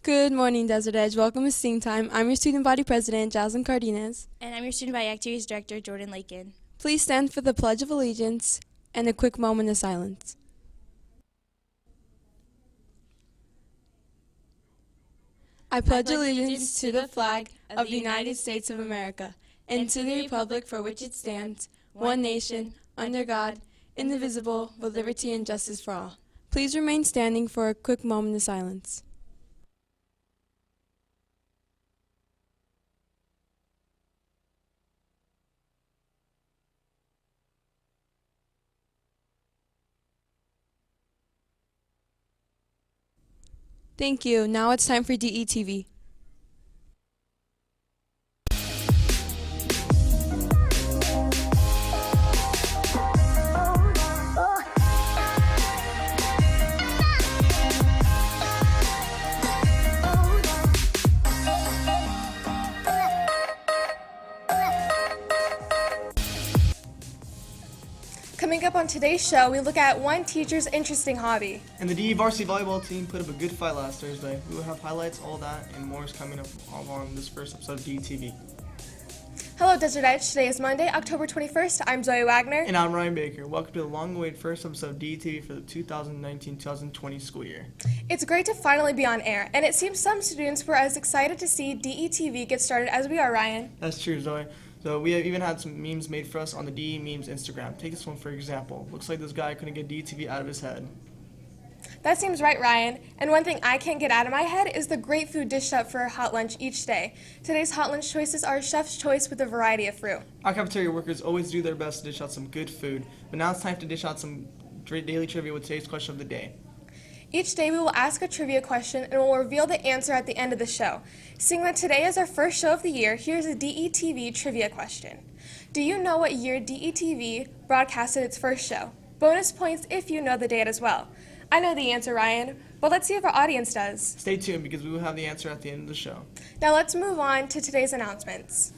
Good morning, Desert Edge. Welcome to Sing Time. I'm your student body president, Jaslyn Cardenas. And I'm your student body activities director, Jordan Lakin. Please stand for the Pledge of Allegiance and a quick moment of silence. I pledge allegiance to the flag of the United States of America and to the republic for which it stands, one nation, under God, indivisible, with liberty and justice for all. Please remain standing for a quick moment of silence. Thank you. Now it's time for DETV. Coming up on today's show, we look at one teacher's interesting hobby. And the DE varsity volleyball team put up a good fight last Thursday. We will have highlights, all that, and more is coming up on this first episode of DTV. Hello, Desert Edge. Today is Monday, October 21st. I'm Zoe Wagner. And I'm Ryan Baker. Welcome to the long-awaited first episode of DTV for the 2019-2020 school year. It's great to finally be on air, and it seems some students were as excited to see DETV get started as we are, Ryan. That's true, Zoe. So we have even had some memes made for us on the DE Memes Instagram. Take this one for example. Looks like this guy couldn't get DTV out of his head. That seems right, Ryan. And one thing I can't get out of my head is the great food dished up for a hot lunch each day. Today's hot lunch choices are chef's choice with a variety of fruit. Our cafeteria workers always do their best to dish out some good food, but now it's time to dish out some daily trivia with today's question of the day. Each day we will ask a trivia question and we'll reveal the answer at the end of the show. Seeing that today is our first show of the year, here's a DETV trivia question. Do you know what year DETV broadcasted its first show? Bonus points if you know the date as well. I know the answer, Ryan, but let's see if our audience does. Stay tuned because we will have the answer at the end of the show. Now let's move on to today's announcements.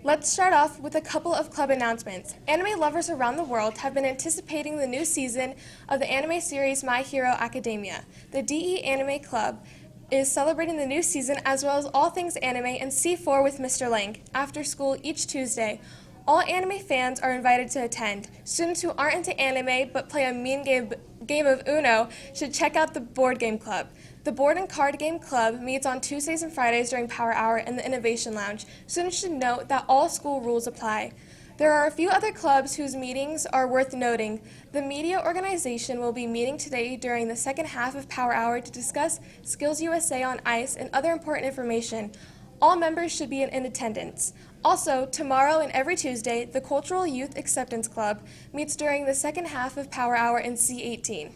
Let's start off with a couple of club announcements. Anime lovers around the world have been anticipating the new season of the anime series My Hero Academia. The DE Anime Club is celebrating the new season as well as all things anime and C4 with Mr. Lang after school each Tuesday. All anime fans are invited to attend. Students who aren't into anime but play a mean game of Uno should check out the Board Game Club. The Board and Card Game Club meets on Tuesdays and Fridays during Power Hour in the Innovation Lounge. Students should note that all school rules apply. There are a few other clubs whose meetings are worth noting. The media organization will be meeting today during the second half of Power Hour to discuss Skills USA on Ice and other important information. All members should be in attendance. Also, tomorrow and every Tuesday, the Cultural Youth Acceptance Club meets during the second half of Power Hour in C18.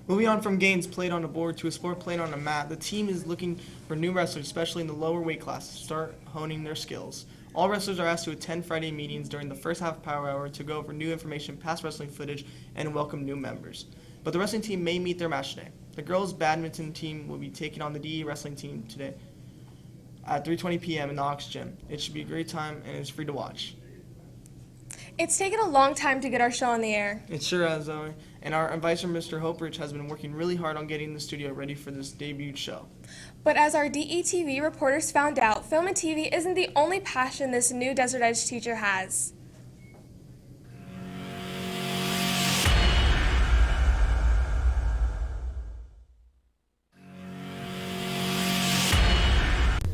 Moving on from games played on a board to a sport played on a mat, the team is looking for new wrestlers, especially in the lower weight classes, to start honing their skills. All wrestlers are asked to attend Friday meetings during the first half of Power Hour to go over new information, past wrestling footage, and welcome new members. But the wrestling team may meet their match today. The girls' badminton team will be taking on the DE wrestling team today at 3:20 p.m. in the Ox Gym. It should be a great time, and it's free to watch. It's taken a long time to get our show on the air. It sure has, Zoe. And our advisor, Mr. Hoperich, has been working really hard on getting the studio ready for this debut show. But as our DETV reporters found out, film and TV isn't the only passion this new Desert Edge teacher has.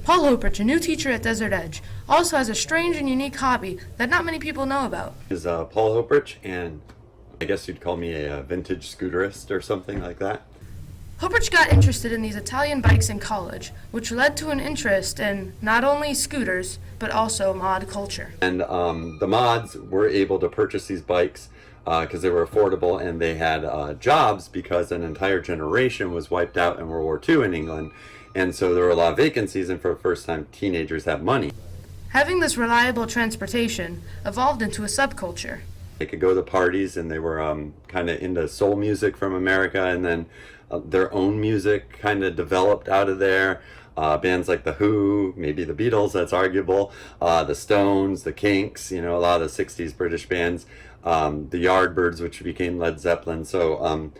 Paul Hoperich, a new teacher at Desert Edge, also has a strange and unique hobby that not many people know about. Is Paul Hoperich, and I guess you'd call me a vintage scooterist or something like that. Hoperich got interested in these Italian bikes in college, which led to an interest in not only scooters, but also mod culture. And the mods were able to purchase these bikes because they were affordable, and they had jobs because an entire generation was wiped out in World War II in England. And so there were a lot of vacancies, and for the first time, teenagers have money. Having this reliable transportation evolved into a subculture. They could go to parties, and they were kind of into soul music from America, and then their own music kind of developed out of there. Bands like The Who, maybe the Beatles, that's arguable, the Stones, the Kinks, a lot of the 60s British bands, the Yardbirds, which became Led Zeppelin. So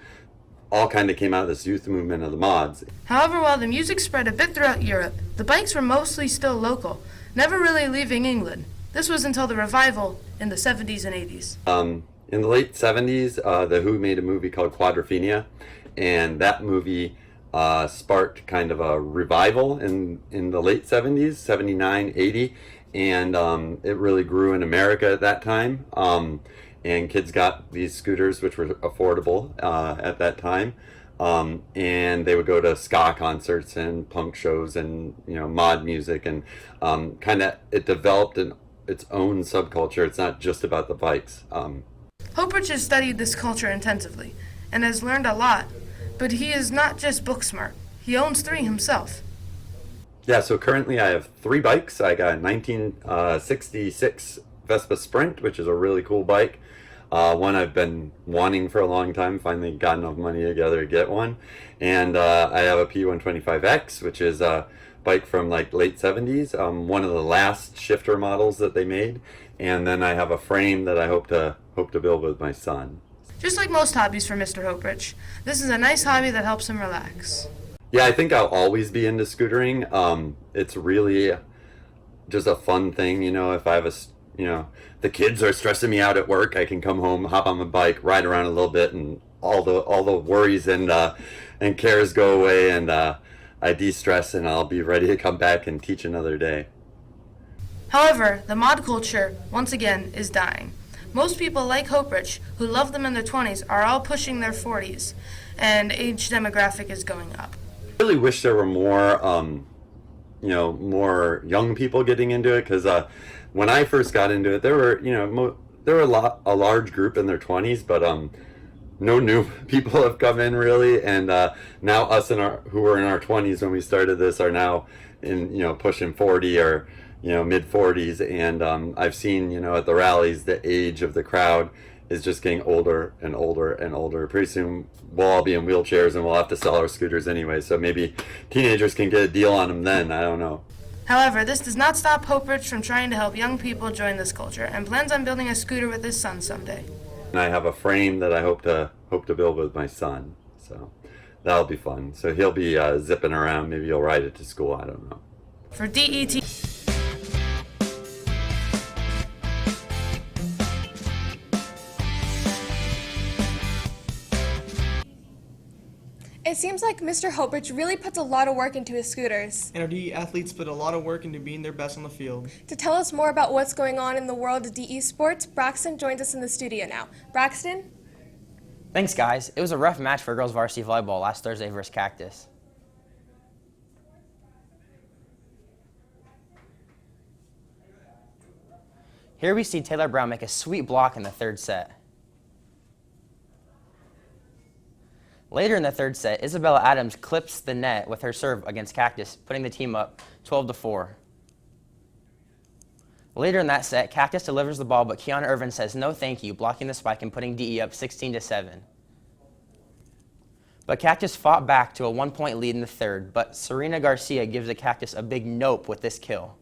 all kind of came out of this youth movement of the mods. However, while the music spread a bit throughout Europe, the bikes were mostly still local, never really leaving England. This was until the revival in the 70s and 80s. In the late 70s, The Who made a movie called Quadrophenia, and that movie sparked kind of a revival in the late 70s, 79, 80, and it really grew in America at that time. And kids got these scooters, which were affordable at that time, and they would go to ska concerts and punk shows and mod music, and kind of it developed its own subculture. It's not just about the bikes. Hoperich has studied this culture intensively and has learned a lot, but he is not just book smart. He owns 3 himself. Yeah, so currently I have 3 bikes. I got a 1966 Vespa Sprint, which is a really cool bike. One I've been wanting for a long time, finally got enough money together to get one. And I have a P125X, which is a bike from like late 70s, one of the last shifter models that they made. And then I have a frame that I hope to build with my son. Just like most hobbies for Mr. Hoperich, this is a nice hobby that helps him relax. Yeah, I think I'll always be into scootering. It's really just a fun thing, if I have the kids are stressing me out at work, I can come home, hop on my bike, ride around a little bit, and all the worries and cares go away, and I de-stress, and I'll be ready to come back and teach another day. However, the mod culture, once again, is dying. Most people like Hoperich, who love them in their 20s, are all pushing their 40s, and age demographic is going up. I really wish there were more, more young people getting into it, because when I first got into it, there were, a large group in their 20s, but no new people have come in really, and now us who were in our 20s when we started this are now in pushing 40 or mid 40s, and I've seen at the rallies the age of the crowd is just getting older and older and older. Pretty soon we'll all be in wheelchairs and we'll have to sell our scooters anyway. So maybe teenagers can get a deal on them then. I don't know. However, this does not stop Hope Rich from trying to help young people join this culture and plans on building a scooter with his son someday. And I have a frame that I hope to build with my son. So that'll be fun. So he'll be zipping around. Maybe he'll ride it to school. I don't know. For DET. It seems like Mr. Hopridge really puts a lot of work into his scooters. And our DE athletes put a lot of work into being their best on the field. To tell us more about what's going on in the world of DE sports, Braxton joins us in the studio now. Braxton? Thanks, guys. It was a rough match for girls varsity volleyball last Thursday versus Cactus. Here we see Taylor Brown make a sweet block in the third set. Later in the third set, Isabella Adams clips the net with her serve against Cactus, putting the team up 12-4. Later in that set, Cactus delivers the ball, but Kiana Irvin says no thank you, blocking the spike and putting DE up 16-7. But Cactus fought back to a 1-point lead in the third, but Serena Garcia gives the Cactus a big nope with this kill.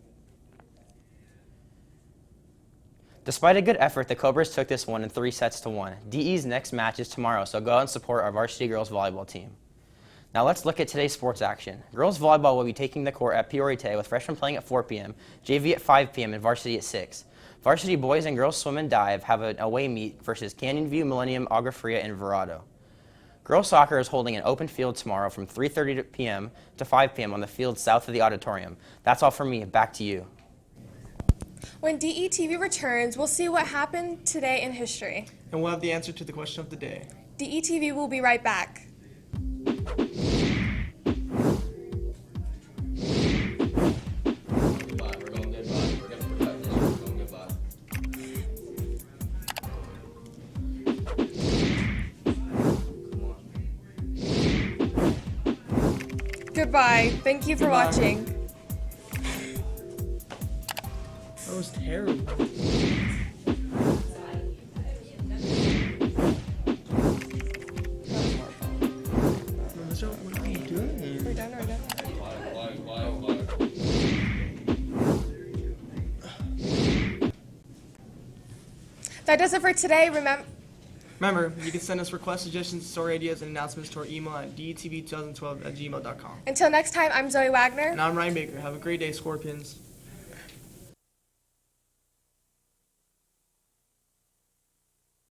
Despite a good effort, the Cobras took this one in 3-1. DE's next match is tomorrow, so go out and support our varsity girls volleyball team. Now let's look at today's sports action. Girls volleyball will be taking the court at Peoria today with freshmen playing at 4 p.m., JV at 5 p.m., and varsity at 6. Varsity boys and girls swim and dive have an away meet versus Canyon View, Millennium, Agua Fria, and Verado. Girls soccer is holding an open field tomorrow from 3:30 p.m. to 5 p.m. on the field south of the auditorium. That's all from me. Back to you. When DETV returns, we'll see what happened today in history. And we'll have the answer to the question of the day. DETV will be right back. Goodbye. Thank you for Goodbye. watching. That was terrible. What are you doing? We're done. That does it for today. Remember, you can send us requests, suggestions, story ideas, and announcements to our email at detv2012@gmail.com. Until next time, I'm Zoe Wagner. And I'm Ryan Baker. Have a great day, Scorpions.